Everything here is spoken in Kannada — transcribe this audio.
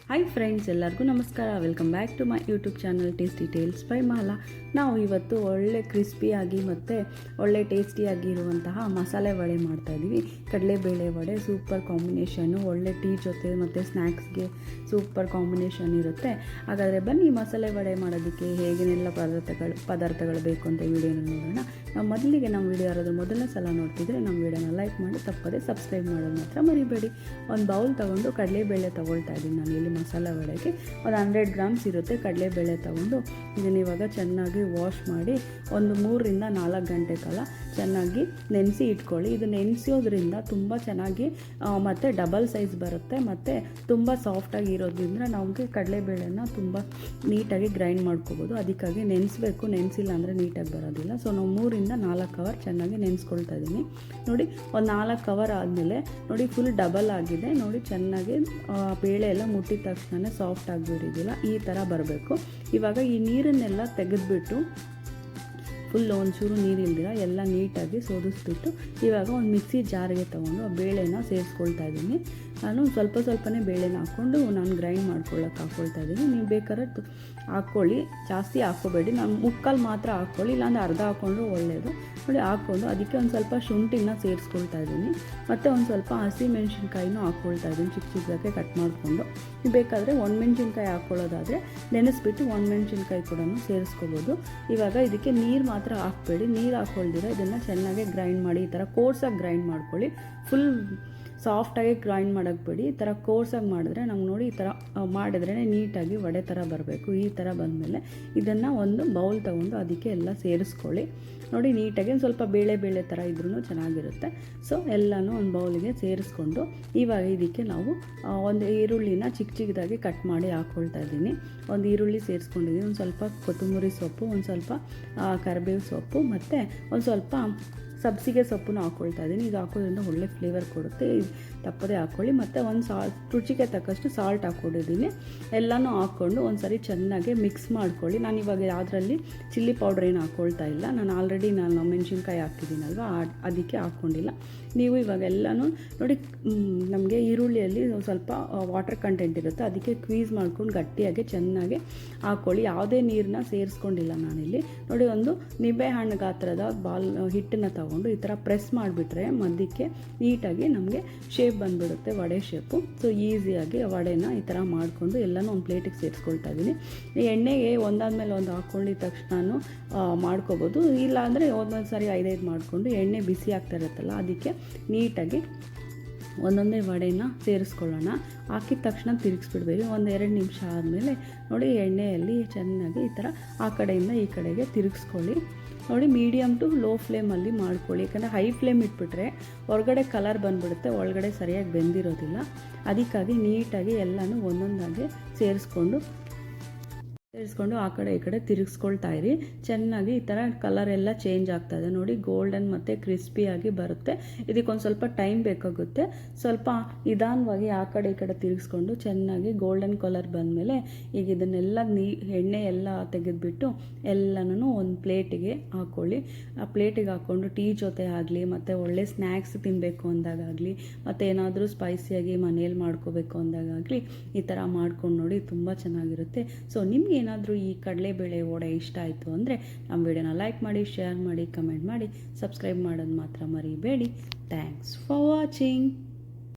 ಹಾಯ್ ಫ್ರೆಂಡ್ಸ್, ಎಲ್ಲರಿಗೂ ನಮಸ್ಕಾರ. Welcome back to my YouTube channel tasty tales by Mala. ನಾವು ಇವತ್ತು ಒಳ್ಳೆ ಕ್ರಿಸ್ಪಿಯಾಗಿ ಮತ್ತು ಒಳ್ಳೆ ಟೇಸ್ಟಿಯಾಗಿ ಇರುವಂತಹ ಮಸಾಲೆ ವಡೆ ಮಾಡ್ತಾಯಿದ್ದೀವಿ. ಕಡಲೆಬೇಳೆ ವಡೆ ಸೂಪರ್ ಕಾಂಬಿನೇಷನ್ನು, ಒಳ್ಳೆ ಟೀ ಜೊತೆ ಮತ್ತು ಸ್ನ್ಯಾಕ್ಸ್ಗೆ ಸೂಪರ್ ಕಾಂಬಿನೇಷನ್ ಇರುತ್ತೆ. ಹಾಗಾದರೆ ಬನ್ನಿ ಮಸಾಲೆ ವಡೆ ಮಾಡೋದಕ್ಕೆ ಹೇಗೇನೆಲ್ಲ ಪದಾರ್ಥಗಳು ಬೇಕು ಅಂತ ವಿಡಿಯೋನ ನೋಡೋಣ. ನಾವು ಮೊದಲಿಗೆ ನಮ್ಮ ವಿಡಿಯೋ ಯಾರಾದರೂ ಮೊದಲನೇ ಸಲ ನೋಡ್ತಿದ್ರೆ ನಮ್ಮ ವಿಡಿಯೋನ ಲೈಕ್ ಮಾಡಿ ತಪ್ಪದೆ ಸಬ್ಸ್ಕ್ರೈಬ್ ಮಾಡೋದು ಮಾತ್ರ ಮರಿಬೇಡಿ. ಒಂದು ಬೌಲ್ ತೊಗೊಂಡು ಕಡಲೆಬೇಳೆ ತೊಗೊಳ್ತಾ ಇದ್ದೀನಿ ನಾನು ಇಲ್ಲಿ ಮಸಾಲೆ ವಡೆಗೆ. ಒಂದು 100 ಗ್ರಾಮ್ಸ್ ಇರುತ್ತೆ ಕಡಲೆಬೇಳೆ ತೊಗೊಂಡು ಇದನ್ನು ಇವಾಗ ಚೆನ್ನಾಗಿ ವಾಶ್ ಮಾಡಿ ಒಂದು 3 ರಿಂದ 4 ಗಂಟೆ ಕಾಲ ಚೆನ್ನಾಗಿ ನೆನೆಸಿ ಇಟ್ಕೊಳ್ಳಿ. ಇದು ನೆನೆಸೋದ್ರಿಂದ ತುಂಬ ಚೆನ್ನಾಗಿ ಮತ್ತು ಡಬಲ್ ಸೈಜ್ ಬರುತ್ತೆ ಮತ್ತು ತುಂಬ ಸಾಫ್ಟಾಗಿ ಇರೋದ್ರಿಂದ ನಮಗೆ ಕಡಲೆಬೇಳೆನ ತುಂಬ ನೀಟಾಗಿ ಗ್ರೈಂಡ್ ಮಾಡ್ಕೋಬೋದು. ಅದಕ್ಕಾಗಿ ನೆನೆಸಬೇಕು, ನೆನೆಸಿಲ್ಲ ಅಂದರೆ ನೀಟಾಗಿ ಬರೋದಿಲ್ಲ. ಸೊ ನಾವು 3 ರಿಂದ 4 ಅವರ್ ಚೆನ್ನಾಗಿ ನೆನೆಸ್ಕೊಳ್ತಾ ಇದ್ದೀನಿ. ನೋಡಿ, ಒಂದು 4 ಅವರ್ ಆದಮೇಲೆ ನೋಡಿ ಫುಲ್ ಡಬಲ್ ಆಗಿದೆ. ನೋಡಿ ಚೆನ್ನಾಗಿ ಬೇಳೆ ಎಲ್ಲ ಮುಟ್ಟಿದ ತಕ್ಷಣ ಸಾಫ್ಟ್ ಆಗಿಬಿಟ್ಟಿದ್ದಿಲ್ಲ, ಈ ಥರ ಬರಬೇಕು. ಇವಾಗ ಈ ನೀರನ್ನೆಲ್ಲ ತೆಗೆದುಬಿಟ್ಟು ಫುಲ್ ಒಂಚೂರು ನೀರಿಲ್ದಿರ ಎಲ್ಲ ನೀಟಾಗಿ ಸೋದಿಸ್ಬಿಟ್ಟು ಇವಾಗ ಒಂದು ಮಿಕ್ಸಿ ಜಾರಿಗೆ ತೊಗೊಂಡು ಆ ಬೇಳೆನ ಸೇರಿಸ್ಕೊಳ್ತಾ ಇದ್ದೀನಿ. ನಾನು ಸ್ವಲ್ಪನೇ ಬೇಳೆನ ಹಾಕ್ಕೊಂಡು ನಾನು ಗ್ರೈಂಡ್ ಹಾಕ್ಕೊಳ್ತಾ ಇದ್ದೀನಿ. ನೀವು ಬೇಕಾದ್ರೆ ಹಾಕ್ಕೊಳ್ಳಿ, ಜಾಸ್ತಿ ಹಾಕ್ಕೋಬೇಡಿ. ನಾನು ಮುಕ್ಕಾಲು ಮಾತ್ರ ಹಾಕ್ಕೊಳ್ಳಿ, ಇಲ್ಲಾಂದರೆ ಅರ್ಧ ಹಾಕ್ಕೊಂಡ್ರು ಒಳ್ಳೆಯದು. ನೋಡಿ ಹಾಕ್ಕೊಂಡು ಅದಕ್ಕೆ ಒಂದು ಸ್ವಲ್ಪ ಶುಂಠಿನ ಸೇರಿಸ್ಕೊಳ್ತಾ ಇದ್ದೀನಿ ಮತ್ತು ಒಂದು ಸ್ವಲ್ಪ ಹಸಿ ಮೆಣಸಿನ್ಕಾಯಿನೂ ಹಾಕ್ಕೊಳ್ತಾ ಇದ್ದೀನಿ ಚಿಕ್ಕದಾಗೆ ಕಟ್ ಮಾಡಿಕೊಂಡು. ನೀವು ಬೇಕಾದರೆ ಒಣಮೆಣ್ಸಿನ್ಕಾಯಿ ಹಾಕ್ಕೊಳ್ಳೋದಾದರೆ ನೆನೆಸ್ಬಿಟ್ಟು ಒಣಮೆಣ್ಸಿನ್ಕಾಯಿ ಕೂಡ ಸೇರಿಸ್ಕೋಬೋದು. ಇವಾಗ ಇದಕ್ಕೆ ನೀರು ಮಾತ್ರ ಹಾಕ್ಬೇಡಿ, ನೀರು ಹಾಕ್ಕೊಳ್ದಿರ ಇದನ್ನು ಚೆನ್ನಾಗಿ ಗ್ರೈಂಡ್ ಮಾಡಿ. ಈ ಥರ ಕೋರ್ಸಾಗಿ ಗ್ರೈಂಡ್ ಮಾಡ್ಕೊಳ್ಳಿ, ಫುಲ್ ಸಾಫ್ಟಾಗಿ ಗ್ರೈಂಡ್ ಮಾಡೋಕ್ಬೇಡಿ. ಈ ಥರ ಕೋರ್ಸಾಗಿ ಮಾಡಿದ್ರೆ ನಮ್ಗೆ ನೋಡಿ ಈ ಥರ ಮಾಡಿದ್ರೇ ನೀಟಾಗಿ ವಡೆ ಥರ ಬರಬೇಕು. ಈ ಥರ ಬಂದಮೇಲೆ ಇದನ್ನು ಒಂದು ಬೌಲ್ ತೊಗೊಂಡು ಅದಕ್ಕೆ ಎಲ್ಲ ಸೇರಿಸ್ಕೊಳ್ಳಿ. ನೋಡಿ ನೀಟಾಗಿ ಒಂದು ಸ್ವಲ್ಪ ಬೇಳೆ ಥರ ಇದ್ರೂ ಚೆನ್ನಾಗಿರುತ್ತೆ. ಸೊ ಎಲ್ಲನೂ ಒಂದು ಬೌಲಿಗೆ ಸೇರಿಸ್ಕೊಂಡು ಇವಾಗ ಇದಕ್ಕೆ ನಾವು ಒಂದು ಈರುಳ್ಳಿನ ಚಿಕ್ಕದಾಗಿ ಕಟ್ ಮಾಡಿ ಹಾಕ್ಕೊಳ್ತಾ ಇದ್ದೀನಿ. ಒಂದು ಈರುಳ್ಳಿ ಸೇರಿಸ್ಕೊಂಡಿದ್ದೀನಿ, ಒಂದು ಸ್ವಲ್ಪ ಕೊತ್ತಂಬರಿ ಸೊಪ್ಪು, ಒಂದು ಸ್ವಲ್ಪ ಕರಿಬೇವು ಸೊಪ್ಪು ಮತ್ತು ಒಂದು ಸ್ವಲ್ಪ ಸಬ್ಸಿಗೆ ಸೊಪ್ಪನ್ನು ಹಾಕ್ಕೊಳ್ತಾ ಇದ್ದೀನಿ. ಇದು ಹಾಕೋದ್ರಿಂದ ಒಳ್ಳೆ ಫ್ಲೇವರ್ ಕೊಡುತ್ತೆ, ತಪ್ಪದೇ ಹಾಕ್ಕೊಳ್ಳಿ. ಮತ್ತು ಒಂದು ರುಚಿಗೆ ತಕ್ಕಷ್ಟು ಸಾಲ್ಟ್ ಹಾಕ್ಕೊಂಡಿದ್ದೀನಿ. ಎಲ್ಲನೂ ಹಾಕ್ಕೊಂಡು ಒಂದು ಸರಿ ಚೆನ್ನಾಗಿ ಮಿಕ್ಸ್ ಮಾಡ್ಕೊಳ್ಳಿ. ನಾನು ಇವಾಗ ಯಾವುದರಲ್ಲಿ ಚಿಲ್ಲಿ ಪೌಡ್ರ್ ಏನು ಹಾಕ್ಕೊಳ್ತಾ ಇಲ್ಲ, ನಾನು ಮೆಣಸಿನ್ಕಾಯಿ ಹಾಕ್ತಿದ್ದೀನಲ್ವ ಅದಕ್ಕೆ ಹಾಕ್ಕೊಂಡಿಲ್ಲ. ನೀವು ಇವಾಗ ಎಲ್ಲನೂ ನೋಡಿ, ನಮಗೆ ಈರುಳ್ಳಿಯಲ್ಲಿ ಸ್ವಲ್ಪ ವಾಟರ್ ಕಂಟೆಂಟ್ ಇರುತ್ತೆ, ಅದಕ್ಕೆ ಕ್ವೀಸ್ ಮಾಡ್ಕೊಂಡು ಗಟ್ಟಿಯಾಗಿ ಚೆನ್ನಾಗಿ ಹಾಕ್ಕೊಳ್ಳಿ. ಯಾವುದೇ ನೀರನ್ನ ಸೇರಿಸ್ಕೊಂಡಿಲ್ಲ ನಾನಿಲ್ಲಿ. ನೋಡಿ, ಒಂದು ನಿಂಬೆಹಣ್ಣು ಗಾತ್ರದ ಹಿಟ್ಟನ್ನು ತಗೊಂಡು ಈ ಥರ ಪ್ರೆಸ್ ಮಾಡಿಬಿಟ್ರೆ ಮಧ್ಯಕ್ಕೆ ನೀಟಾಗಿ ನಮಗೆ ಶೇಪ್ ಬಂದುಬಿಡುತ್ತೆ, ವಡೆ ಶೇಪು. ಸೊ ಈಸಿಯಾಗಿ ವಡೆನ ಈ ಥರ ಮಾಡಿಕೊಂಡು ಎಲ್ಲನೂ ಒಂದು ಪ್ಲೇಟಿಗೆ ಸೇರಿಸ್ಕೊಳ್ತಾ ಇದ್ದೀನಿ. ಎಣ್ಣೆಗೆ ಒಂದಾದ್ಮೇಲೆ ಒಂದು ಹಾಕ್ಕೊಂಡಿದ ತಕ್ಷಣ ಮಾಡ್ಕೋಬೋದು, ಇಲ್ಲಾಂದರೆ ಒಂದೊಂದು ಸಾರಿ 5 ಮಾಡಿಕೊಂಡು ಎಣ್ಣೆ ಬಿಸಿ ಆಗ್ತಾ ಇರುತ್ತಲ್ಲ ಅದಕ್ಕೆ ನೀಟಾಗಿ ಒಂದೊಂದೇ ವಡೆನ ಸೇರಿಸ್ಕೊಳ್ಳೋಣ. ಹಾಕಿದ ತಕ್ಷಣ ತಿರುಗಿಸ್ಬಿಡ್ಬೇಡಿ. ಒಂದು 2 ನಿಮಿಷ ಆದಮೇಲೆ ನೋಡಿ ಎಣ್ಣೆಯಲ್ಲಿ ಚೆನ್ನಾಗಿ ಈ ಥರ ಆ ಕಡೆಯಿಂದ ಈ ಕಡೆಗೆ ತಿರುಗಿಸ್ಕೊಳ್ಳಿ. ನೋಡಿ, ಮೀಡಿಯಮ್ ಟು ಲೋ ಫ್ಲೇಮಲ್ಲಿ ಮಾಡ್ಕೊಳ್ಳಿ. ಯಾಕಂದರೆ ಹೈ ಫ್ಲೇಮ್ ಇಟ್ಬಿಟ್ರೆ ಹೊರಗಡೆ ಕಲರ್ ಬಂದುಬಿಡುತ್ತೆ, ಒಳಗಡೆ ಸರಿಯಾಗಿ ಬೆಂದಿರೋದಿಲ್ಲ. ಅದಕ್ಕಾಗಿ ನೀಟಾಗಿ ಎಲ್ಲನೂ ಒಂದೊಂದಾಗಿ ಸೇರಿಸ್ಕೊಂಡು ಆ ಕಡೆ ಈ ಕಡೆ ತಿರುಗಿಸ್ಕೊಳ್ತಾ ಇರಿ. ಚೆನ್ನಾಗಿ ಈ ಥರ ಕಲರ್ ಎಲ್ಲ ಚೇಂಜ್ ಆಗ್ತಾಯಿದೆ ನೋಡಿ, ಗೋಲ್ಡನ್ ಮತ್ತು ಕ್ರಿಸ್ಪಿಯಾಗಿ ಬರುತ್ತೆ. ಇದಕ್ಕೊಂದು ಸ್ವಲ್ಪ ಟೈಮ್ ಬೇಕಾಗುತ್ತೆ. ಸ್ವಲ್ಪ ನಿಧಾನವಾಗಿ ಆ ಕಡೆ ಈ ಕಡೆ ತಿರುಗಿಸ್ಕೊಂಡು ಚೆನ್ನಾಗಿ ಗೋಲ್ಡನ್ ಕಲರ್ ಬಂದಮೇಲೆ ಈಗ ಇದನ್ನೆಲ್ಲ ಎಣ್ಣೆ ಎಲ್ಲ ತೆಗೆದುಬಿಟ್ಟು ಎಲ್ಲನೂ ಒಂದು ಪ್ಲೇಟಿಗೆ ಹಾಕ್ಕೊಳ್ಳಿ. ಆ ಪ್ಲೇಟಿಗೆ ಹಾಕ್ಕೊಂಡು ಟೀ ಜೊತೆ ಆಗಲಿ ಮತ್ತು ಒಳ್ಳೆ ಸ್ನ್ಯಾಕ್ಸ್ ತಿನ್ನಬೇಕು ಅಂದಾಗಲಿ ಮತ್ತು ಏನಾದರೂ ಸ್ಪೈಸಿಯಾಗಿ ಮನೇಲಿ ಮಾಡ್ಕೋಬೇಕು ಅಂದಾಗಲಿ ಈ ಥರ ಮಾಡ್ಕೊಂಡು ನೋಡಿ, ತುಂಬ ಚೆನ್ನಾಗಿರುತ್ತೆ. ಸೊ ನಿಮ್ಗೆ ಏನಾದರೂ ಈ ಕಡಲೆಬೇಳೆ ವಡೆ ಇಷ್ಟ ಆಯಿತು ಅಂದರೆ ನಮ್ಮ ವಿಡಿಯೋನ ಲೈಕ್ ಮಾಡಿ, ಶೇರ್ ಮಾಡಿ, ಕಮೆಂಟ್ ಮಾಡಿ, ಸಬ್ಸ್ಕ್ರೈಬ್ ಮಾಡೋದು ಮಾತ್ರ ಮರಿಬೇಡಿ. Thanks for watching.